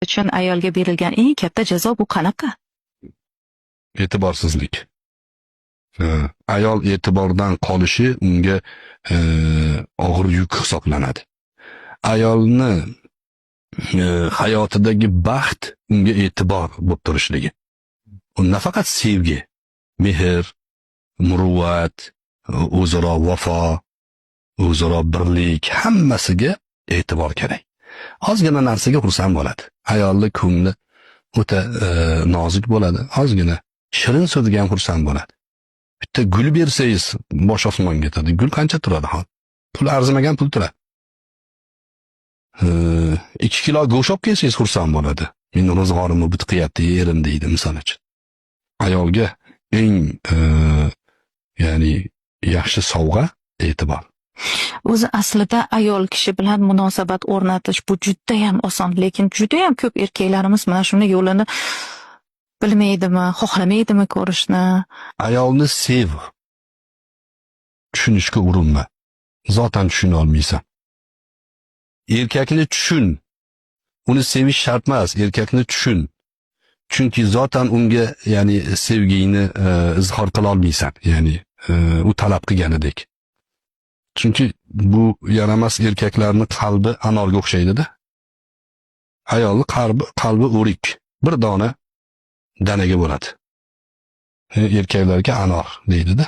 uchun ayolga berilgan eng katta jazo bu qanaqa? E'tiborsizlik. Ayol e'tibordan qolishi unga og'ir yuk hisoblanadi. Ayolni hayotidagi baxt unga e'tibor bo'lib turishligi. U nafaqat sevgi, mehr, muruvvat, o'zaro vafo, o'zaro birlik, hammasiga e'tibor kerak. Ozgina narsaga xursand bo'ladi. Ayolning ko'ngli o'ta nozik bo'ladi. Ozgina shirin so'zga ham xursand bo'ladi. Bitta gul bersangiz, bosh osmonga yetadi. Gul qancha turadi hol? Pul arzimagan pul turadi. 2 kilo go'sht olib kelsangiz xursand bo'ladi. Meni ro'zg'orimni bit qilyapti, erim deydi misol uchun. Ayolga eng ya'ni yaxshi sovg'a e'tibor. O'zi aslida ayol kishi bilan munosabat o'rnatish bu juda ham oson, lekin juda ham ko'p erkaklarimiz mana shuni yo'lini bilmaydimi, xohlamaydimi ko'rishni. Ayolni sev. Tushunishga urinma. Zotan tushuna olmaysan. Erkakni tushun. Uni sevish shart emas, erkakni tushun. Chunki zotan unga ya'ni sevgingni izhor qila olmaysan, ya'ni u talab qilganidek. Chunki bu yaramas erkaklarning qalbi anorga o'xshaydi-da. Ayolning qalbi o'rik, bir dona danaga bo'ladi. Erkaklarga anor deydi-da.